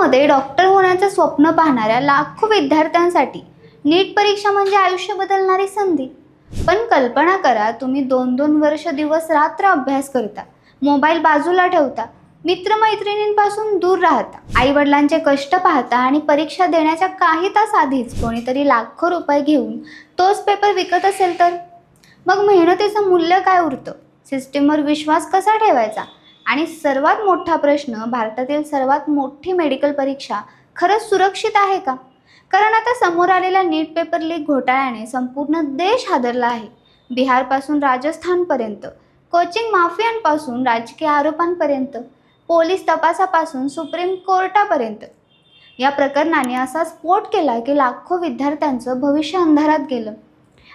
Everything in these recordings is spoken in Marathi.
भारतामध्ये डॉक्टर होण्याचं स्वप्न पाहणाऱ्या लाखो विद्यार्थ्यांसाठी नीट परीक्षा म्हणजे आयुष्य बदलणारी संधी. पण कल्पना करा, तुम्ही 2-2 वर्ष दिवस रात्र अभ्यास करता, मोबाईल बाजूला ठेवता, मित्रमैत्रिणींपासून दूर राहता, आई वडिलांचे कष्ट पाहता आणि परीक्षा देण्याच्या काही तास आधीच कोणीतरी लाखो रुपये घेऊन तोच पेपर विकत असेल तर मग मेहनतीचं मूल्य काय उरतं? सिस्टीमवर विश्वास कसा ठेवायचा? आणि सर्वात मोठा प्रश्न, भारतातील सर्वात मोठी मेडिकल परीक्षा खरंच सुरक्षित आहे का? कारण आता समोर आलेल्या नीट पेपर लीक घोटाळ्याने संपूर्ण देश हादरला आहे. बिहारपासून राजस्थानपर्यंत, कोचिंग माफियांपासून राजकीय आरोपांपर्यंत, पोलीस तपासापासून सुप्रीम कोर्टापर्यंत या प्रकरणाने असा स्फोट केला की लाखो विद्यार्थ्यांचं भविष्य अंधारात गेलं.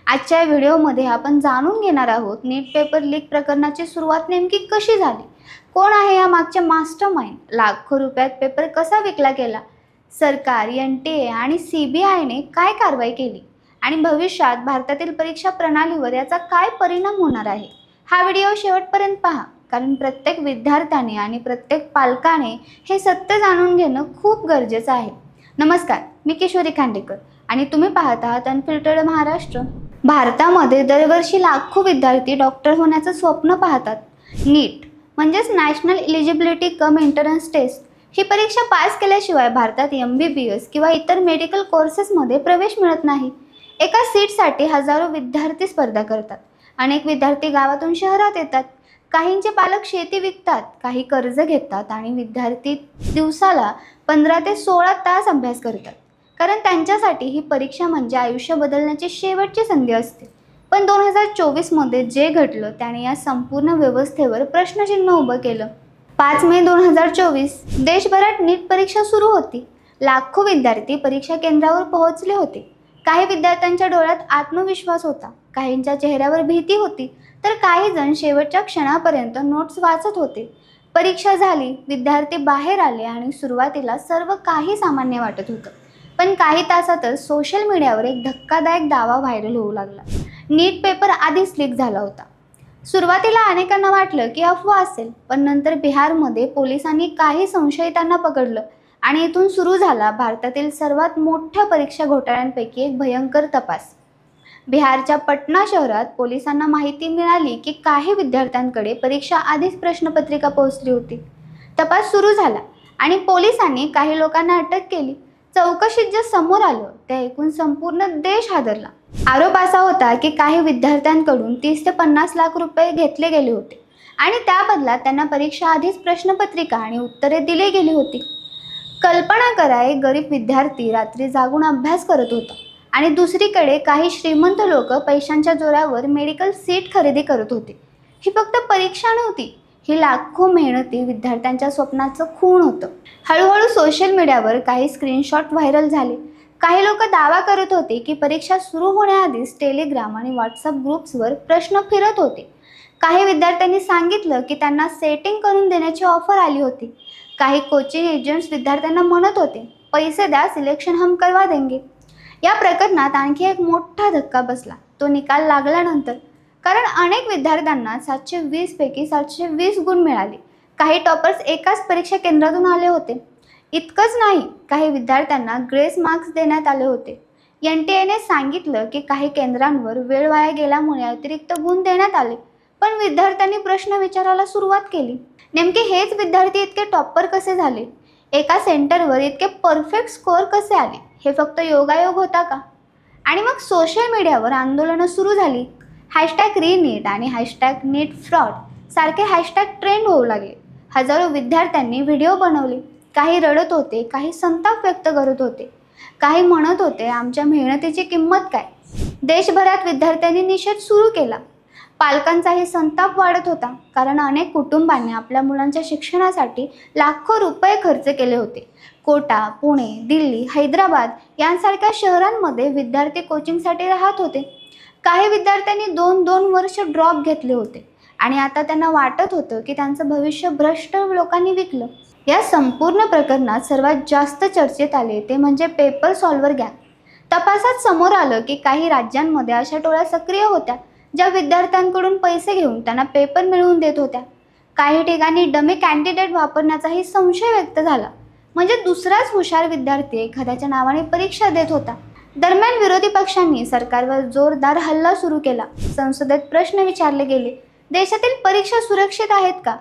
आजच्या या व्हिडिओमध्ये आपण जाणून घेणार आहोत नीट पेपर लीक प्रकरणाची सुरुवात नेमकी कशी झाली, कोण आहे या मागचे मास्टरमाइंड, लाखो रुपयात पेपर कसा विकला गेला, सरकार, NTA आणि CBIने काय कारवाई केली आणि भविष्यात भारतातील परीक्षा प्रणालीवर याचा काय परिणाम होणार आहे. हा व्हिडिओ शेवटपर्यंत पहा, कारण प्रत्येक विद्यार्थ्याने आणि प्रत्येक पालकाने हे सत्य जाणून घेणं खूप गरजेचं आहे. नमस्कार, मी किशोरी खांडेकर आणि तुम्ही पाहत आहात अनफिल्टर्ड महाराष्ट्र. भारतामध्ये दरवर्षी लाखो विद्यार्थी डॉक्टर होण्याचं स्वप्न पाहतात. नीट म्हणजेच national eligibility cum entrance test ही परीक्षा पास केल्याशिवाय भारतात MBBS किंवा इतर मेडिकल कोर्सेसमध्ये प्रवेश मिळत नाही. एका सीटसाठी हजारो विद्यार्थी स्पर्धा करतात. अनेक विद्यार्थी गावातून शहरात येतात, काहींचे पालक शेती विकतात, काही कर्ज घेतात आणि विद्यार्थी दिवसाला 15 ते 16 तास अभ्यास करतात, कारण त्यांच्यासाठी ही परीक्षा म्हणजे आयुष्य बदलण्याची शेवटची संधी असते. पण 2024मध्ये जे घडलं त्याने या संपूर्ण व्यवस्थेवर प्रश्नचिन्ह उभं केलं. 5 मे 2024 देशभरात नीट परीक्षा सुरू होती. लाखो विद्यार्थी परीक्षा केंद्रावर पोहोचले होते. काही विद्यार्थ्यांच्या डोळ्यात आत्मविश्वास होता, काहींच्या चेहऱ्यावर भीती होती, तर काही जण शेवटच्या क्षणापर्यंत नोट्स वाचत होते. परीक्षा झाली, विद्यार्थी बाहेर आले आणि सुरुवातीला सर्व काही सामान्य वाटत होतं. पण काही तासातच सोशल मीडियावर एक धक्कादायक दावा व्हायरल होऊ लागला. नीट पेपर आधीच लीक झाला होता. सुरुवातीला अनेकांना वाटलं की अफवा असेल, पण नंतर बिहारमध्ये पोलिसांनी काही संशयितांना पकडलं आणि इथून सुरू झाला भारतातील सर्वात मोठ्या परीक्षा घोटाळ्यांपैकी एक भयंकर तपास. बिहारच्या पटना शहरात पोलिसांना माहिती मिळाली की काही विद्यार्थ्यांकडे परीक्षा आधीच प्रश्नपत्रिका पोहोचली होती. तपास सुरू झाला आणि पोलिसांनी काही लोकांना अटक केली. चौकशीत जे समोर आलं ते ऐकून संपूर्ण देश हादरला. आरोप असा होता की काही विद्यार्थ्यांकडून 30 ते 50 लाख रुपये घेतले गेले होते आणि त्या बदल्यात त्यांना परीक्षा आधीच प्रश्नपत्रिका आणि उत्तरे दिली गेली होती. कल्पना करा, एक गरीब विद्यार्थी रात्री जागून अभ्यास करत होता आणि दुसरीकडे काही श्रीमंत लोक पैशांच्या जोरावर मेडिकल सीट खरेदी करत होते. ही फक्त परीक्षा नव्हती, ही लाखो मेहनती विद्यार्थ्यांच्या स्वप्नाचं खूण होतं. हळूहळू सोशल मीडियावर काही स्क्रीनशॉट व्हायरल झाले. काही लोक दावा करत होते की परीक्षा सुरू होण्याआधीच टेलिग्राम आणि व्हॉट्सअप ग्रुप्सवर प्रश्न फिरत होते. काही विद्यार्थ्यांनी सांगितलं की त्यांना सेटिंग करून देण्याची ऑफर आली होती. काही कोचिंग एजंट्स विद्यार्थ्यांना म्हणत होते, पैसे द्या, सिलेक्शन हम करवा देंगे. या प्रकरणात आणखी एक मोठा धक्का बसला, तो निकाल लागल्यानंतर. कारण अनेक विद्यार्थ्यांना 720 पैकी 720 गुण मिळाले. काही टॉपर्स एकाच परीक्षा केंद्रातून आले होते. इतकंच नाही, काही विद्यार्थ्यांना ग्रेस मार्क्स देण्यात आले होते. NTAने सांगितलं की काही केंद्रांवर वेळ वाया गेल्यामुळे अतिरिक्त गुण देण्यात आले. पण विद्यार्थ्यांनी प्रश्न विचारायला सुरुवात केली, नेमके हेच विद्यार्थी इतके टॉपर कसे झाले? एका सेंटरवर इतके परफेक्ट स्कोअर कसे आले? हे फक्त योगायोग होता का? आणि मग सोशल मीडियावर आंदोलनं सुरू झाली. #ReNeet आणि #NeetFraud सारखे हॅशटॅग ट्रेंड होऊ लागले. हजारो विद्यार्थ्यांनी व्हिडिओ बनवले. काही रडत होते, काही संताप व्यक्त करत होते, काही म्हणत होते आमच्या मेहनतीची किंमत काय. देशभरात विद्यार्थ्यांनी निषेध सुरू केला. पालकांचाही संताप वाढत होता, कारण अनेक कुटुंबांनी आपल्या मुलांच्या शिक्षणासाठी लाखो रुपये खर्च केले होते. कोटा, पुणे, दिल्ली, हैदराबाद यांसारख्या शहरांमध्ये विद्यार्थी कोचिंगसाठी राहत होते. काही विद्यार्थ्यांनी 2-2 वर्ष ड्रॉप घेतले होते आणि आता त्यांना वाटत होतं की त्यांचं भविष्य भ्रष्ट लोकांनी विकलं. या संपूर्ण प्रकरणात सर्वात जास्त चर्चेत आले ते म्हणजे पेपर सॉल्व्हर गँग. तपासात समोर आलं की काही राज्यांमध्ये अशा टोळ्या सक्रिय होत्या, ज्या विद्यार्थ्यांकडून पैसे घेऊन त्यांना पेपर मिळवून देत होत्या. काही ठिकाणी डमी कॅन्डिडेट वापरण्याचाही संशय व्यक्त झाला. म्हणजे दुसराच हुशार विद्यार्थी एखाद्याच्या नावाने परीक्षा देत होता. दरम्यान विरोधी पक्षांनी सरकारवर जोरदार हल्ला सुरू केला. संसदेत प्रश्न विचारले गेले. देशातील परीक्षा सुरक्षित आहेत का?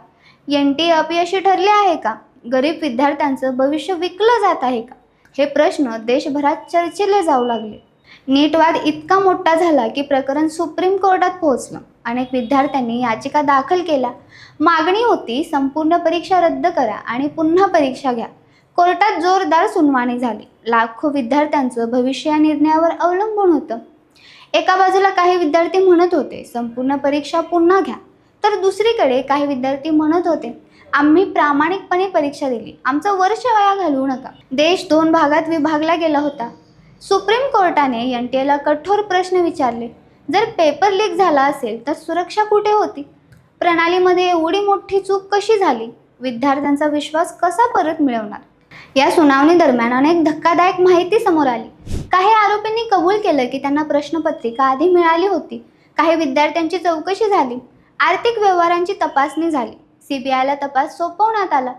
NTA अपयशी ठरले आहे का? गरीब विद्यार्थ्यांचं भविष्य विकलं जात आहे का? हे प्रश्न देशभरात चर्चेले जाऊ लागले. नीट वाद इतका मोठा झाला की प्रकरण सुप्रीम कोर्टात पोहोचलं. अनेक विद्यार्थ्यांनी याचिका दाखल केल्या. मागणी होती संपूर्ण परीक्षा रद्द करा आणि पुन्हा परीक्षा घ्या. कोर्टात जोरदार सुनावणी झाली. लाखो विद्यार्थ्यांचं भविष्य या निर्णयावर अवलंबून होतं. एका बाजूला काही विद्यार्थी म्हणत होते संपूर्ण परीक्षा पुन्हा घ्या, तर दुसरीकडे काही विद्यार्थी म्हणत होते आम्ही प्रामाणिकपणे परीक्षा दिली, आमचं वर्ष वाया घालवू नका. देश 2 भागात विभागला गेला होता. सुप्रीम कोर्टाने NTAला कठोर प्रश्न विचारले. जर पेपर लीक झाला असेल तर सुरक्षा कुठे होती? प्रणालीमध्ये एवढी मोठी चूक कशी झाली? विद्यार्थ्यांचा विश्वास कसा परत मिळवणार? या सुनावणी दरम्यान अनेक धक्कादायक माहिती समोर आली. काही आरोपींनी कबूल केलं की त्यांना प्रश्नपत्रिका आधी मिळाली होती. काही विद्यार्थ्यांची चौकशी झाली. आर्थिक व्यवहारांची तपासणी झाली. CBIला तपास सोपवण्यात आला.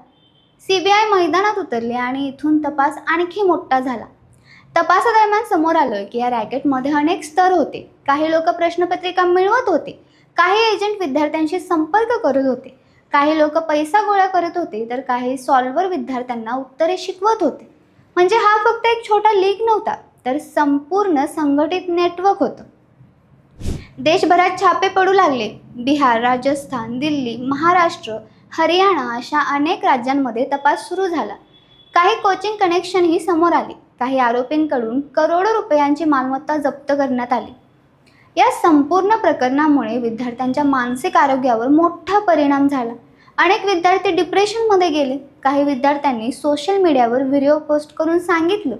CBI मैदानात उतरले आणि इथून तपास आणखी मोठा झाला. तपासादरम्यान समोर आलं की या रॅकेटमध्ये अनेक स्तर होते. काही लोक प्रश्नपत्रिका मिळवत होते. काही एजंट विद्यार्थ्यांशी संपर्क करत होते. काही लोक पैसा गोळा करत होते, तर काही सॉल्व्हर विद्यार्थ्यांना उत्तरे शिकवत होते. म्हणजे हा फक्त एक छोटा लीक नव्हता, तर संपूर्ण संघटित नेटवर्क होतं. देशभरात छापे पडू लागले. बिहार, राजस्थान, दिल्ली, महाराष्ट्र, हरियाणा अशा अनेक राज्यांमध्ये तपास सुरू झाला. काही कोचिंग कनेक्शनही समोर आले. काही आरोपींकडून करोडो रुपयांची मालमत्ता जप्त करण्यात आली. या संपूर्ण प्रकरणामुळे विद्यार्थ्यांच्या मानसिक आरोग्यावर मोठा परिणाम झाला. अनेक विद्यार्थी डिप्रेशनमध्ये गेले. काही विद्यार्थ्यांनी सोशल मीडियावर व्हिडिओ पोस्ट करून सांगितलं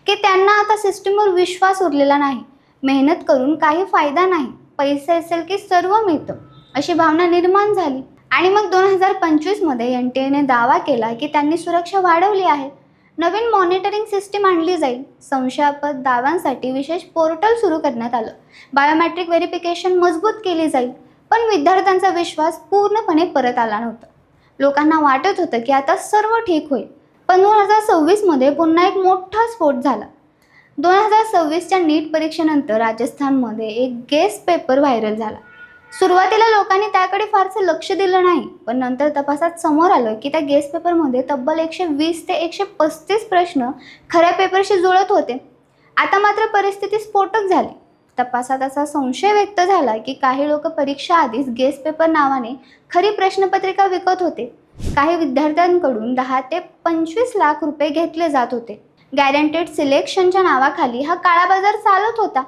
की त्यांना आता सिस्टीमवर विश्वास उरलेला नाही. मेहनत करून काही फायदा नाही. पैसे असेल की सर्व मिळतं, अशी भावना निर्माण झाली. आणि मग 2025मध्ये NTAने दावा केला की त्यांनी सुरक्षा वाढवली आहे. नवीन मॉनिटरिंग सिस्टीम आणली जाईल. संशयास्पद दाव्यांसाठी विशेष पोर्टल सुरू करण्यात आलं. बायोमेट्रिक व्हेरिफिकेशन मजबूत केली जाईल. पण विद्यार्थ्यांचा विश्वास पूर्णपणे परत आला नव्हता. लोकांना वाटत होतं की आता सर्व ठीक होईल. पण 2026मध्ये पुन्हा एक मोठा स्फोट झाला. 2026च्या नीट परीक्षेनंतर राजस्थानमध्ये एक गेस्ट पेपर व्हायरल झाला. सुरुवातीला लोकांनी त्याकडे फारसे लक्ष दिलं नाही, पण नंतर तपासात समोर आलं की त्या गेस्ट पेपरमध्ये तब्बल 120 ते 135 प्रश्न खऱ्या पेपरशी जुळत होते. आता मात्र परिस्थिती स्फोटक झाली. तपासात असा संशय व्यक्त झाला की काही लोक परीक्षा आधीच गेस्ट पेपर नावाने खरी प्रश्नपत्रिका विकत होते. काही विद्यार्थ्यांकडून 10 ते 25 लाख रुपये घेतले जात होते. गॅरंटेड सिलेक्शनच्या नावाखाली हा काळा बाजार चालत होता.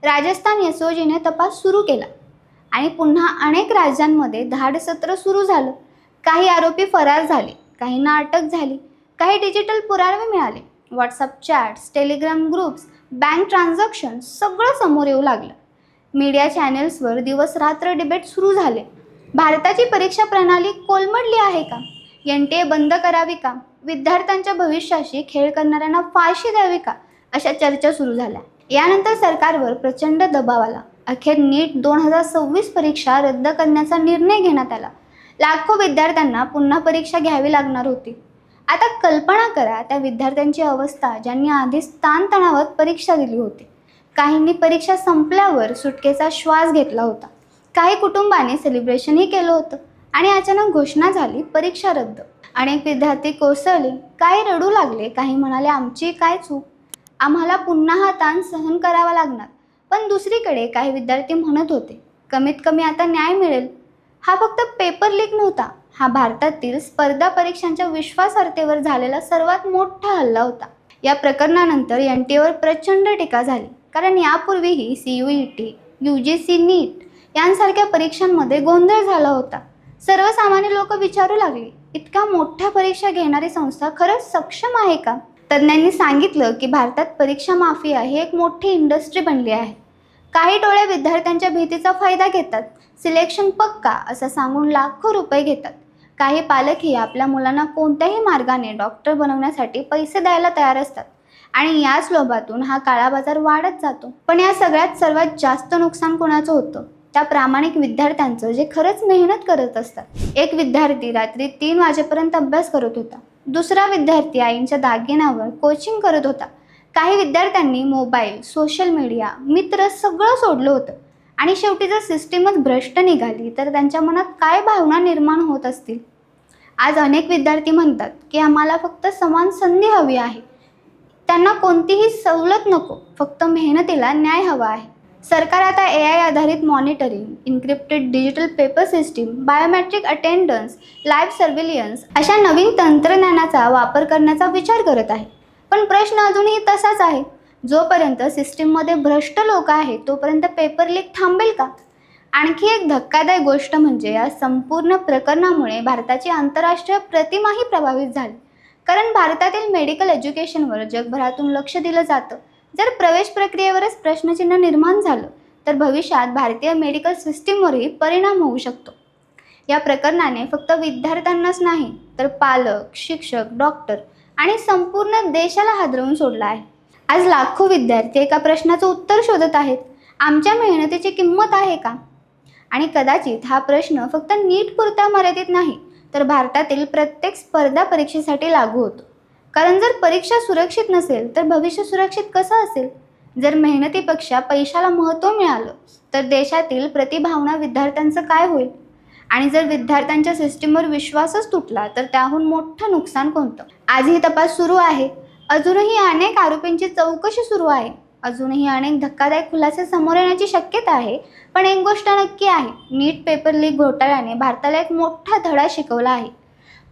राजस्थान SOGने तपास सुरू केला आणि पुन्हा अनेक राज्यांमध्ये धाड सत्र सुरू झालं. काही आरोपी फरार झाले, काहींना अटक झाली. काही डिजिटल पुरावे मिळाले. WhatsApp chats, Telegram groups, bank transaction सगळं समोर येऊ लागलं. मीडिया चॅनेल्सवर दिवस रात्र डिबेट सुरू झाले. भारताची परीक्षा प्रणाली कोलमडली आहे का? NTA बंद करावी का? विद्यार्थ्यांच्या भविष्याशी खेळ करणाऱ्यांना फाशी द्यावी का? अशा चर्चा सुरू झाल्या. यानंतर सरकारवर प्रचंड दबाव आला. अखेर नीट 2026 परीक्षा रद्द करण्याचा निर्णय घेण्यात आला. लाखो विद्यार्थ्यांना पुन्हा परीक्षा घ्यावी लागणार होती. आता कल्पना करा त्या विद्यार्थ्यांची अवस्था ज्यांनी आधीच ताणतणावात परीक्षा दिली होती. काहींनी परीक्षा संपल्यावर सुटकेचा श्वास घेतला होता. काही कुटुंबांनी सेलिब्रेशनही केलं होतं आणि अचानक घोषणा झाली परीक्षा रद्द. अनेक विद्यार्थी कोसळले. काही रडू लागले. काही म्हणाले आमची काय चूक, आम्हाला पुन्हा हा ताण सहन करावा लागणार. पण दुसरीकडे काही विद्यार्थी म्हणत होते कमीत कमी आता न्याय मिळेल. हा फक्त पेपर लीक नव्हता, हा भारतातील स्पर्धा परीक्षांच्या विश्वासार्हतेवर झालेला सर्वात मोठा हल्ला होता. या प्रकरणानंतर NTAवर प्रचंड टीका झाली. कारण यापूर्वीही CUET, UGC, नीट यांसारख्या परीक्षांमध्ये गोंधळ झाला होता. सर्वसामान्य लोक विचारू लागले इतक्या मोठ्या परीक्षा घेणारी संस्था खरंच सक्षम आहे का? तज्ज्ञांनी सांगितलं की भारतात परीक्षा माफिया ही एक मोठी इंडस्ट्री बनली आहे. काही टोळे विद्यार्थ्यांच्या भीतीचा फायदा घेतात. सिलेक्शन पक्का असं सांगून लाखो रुपये घेतात. काही पालकही आपल्या मुलांना कोणत्याही मार्गाने डॉक्टर बनवण्यासाठी पैसे द्यायला तयार असतात आणि याच लोभातून हा काळा बाजार वाढत जातो. पण या सगळ्यात सर्वात जास्त नुकसान कोणाचं होतं? त्या प्रामाणिक विद्यार्थ्यांचं जे खरंच मेहनत करत असतात. एक विद्यार्थी रात्री 3 वाजेपर्यंत अभ्यास करत होता. दुसरा विद्यार्थी आईंच्या दागिन्यावर कोचिंग करत होता. काही विद्यार्थ्यांनी मोबाईल, सोशल मीडिया, मित्र सगळं सोडलं होतं. आणि शेवटी जर सिस्टीमच भ्रष्ट निघाली तर त्यांच्या मनात काय भावना निर्माण होत असतील. आज अनेक विद्यार्थी म्हणतात की आम्हाला फक्त समान संधी हवी आहे. त्यांना कोणतीही सवलत नको, फक्त मेहनतीला न्याय हवा आहे. सरकार आता AI आधारित monitoring, encrypted digital paper system, biometric attendance, live surveillance अशा नवीन तंत्रज्ञानाचा वापर करण्याचा विचार करत आहे. पण प्रश्न अजूनही तसाच आहे. जोपर्यंत सिस्टीममध्ये भ्रष्ट लोक आहेत तोपर्यंत पेपर लीक थांबेल का? आणखी एक धक्कादायक गोष्ट म्हणजे या संपूर्ण प्रकरणामुळे भारताची आंतरराष्ट्रीय प्रतिमाही प्रभावित झाली. कारण भारतातील मेडिकल एज्युकेशनवर जगभरातून लक्ष दिलं जातं. जर प्रवेश प्रक्रियेवरच प्रश्नचिन्ह निर्माण झालं तर भविष्यात भारतीय मेडिकल सिस्टीमवरही परिणाम होऊ शकतो. या प्रकरणाने फक्त विद्यार्थ्यांनाच नाही तर पालक, शिक्षक, डॉक्टर आणि संपूर्ण देशाला हादरवून सोडलं आहे. आज लाखो विद्यार्थी एका प्रश्नाचं उत्तर शोधत आहेत. आमच्या मेहनतीची किंमत आहे का? आणि कदाचित हा प्रश्न फक्त नीट पुरता मर्यादित नाही तर भारतातील प्रत्येक स्पर्धा परीक्षेसाठी लागू होतो. कारण जर परीक्षा सुरक्षित नसेल तर भविष्य सुरक्षित कसं असेल? जर मेहनतीपेक्षा पैशाला महत्त्व मिळालं तर देशातील प्रतिभावान विद्यार्थ्यांचं काय होईल? आणि जर विद्यार्थ्यांच्या सिस्टीमवर विश्वासच तुटला तर त्याहून मोठं नुकसान कोणतं? आजही तपास सुरू आहे. अजूनही अनेक आरोपींची चौकशी सुरू आहे. अजूनही अनेक धक्कादायक खुलासे समोर येण्याची शक्यता आहे. पण एक गोष्ट नक्की आहे, नीट पेपर लीक घोटाळ्याने भारताला एक मोठा धडा शिकवला आहे.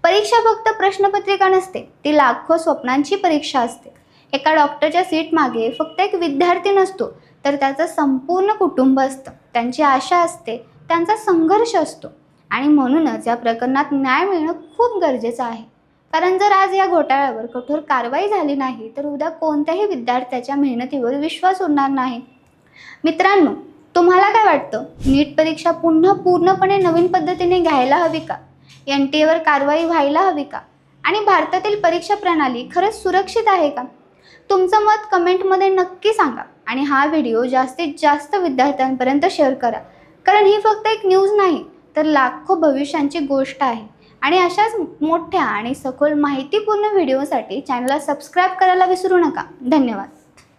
परीक्षा फक्त प्रश्नपत्रिका नसते, ती लाखो स्वप्नांची परीक्षा असते. एका डॉक्टरच्या सीट मागे फक्त एक विद्यार्थी नसतो तर त्याचं संपूर्ण कुटुंब असतं, त्यांची आशा असते, त्यांचा संघर्ष असतो. आणि म्हणूनच या प्रकरणात न्याय मिळणं खूप गरजेचं आहे. कारण जर आज या घोटाळ्यावर कठोर कारवाई झाली नाही तर उद्या कोणत्याही विद्यार्थ्याच्या मेहनतीवर विश्वास उरणार नाही. मित्रांनो, तुम्हाला काय वाटतं? नीट परीक्षा पुन्हा पूर्णपणे नवीन पद्धतीने घ्यायला हवी का? NTA वर कारवाई व्हायला हवी का? आणि भारतातील परीक्षा प्रणाली खरंच सुरक्षित आहे का? तुमचं मत कमेंटमध्ये नक्की सांगा. आणि हा व्हिडिओ जास्तीत जास्त विद्यार्थ्यांपर्यंत शेअर करा. कारण ही फक्त एक न्यूज नाही तर लाखो भविष्यांची गोष्ट आहे. आणि अशाच मोठ्या आणि सखोल माहितीपूर्ण व्हिडिओसाठी चॅनलला सबस्क्राईब करायला विसरू नका. धन्यवाद.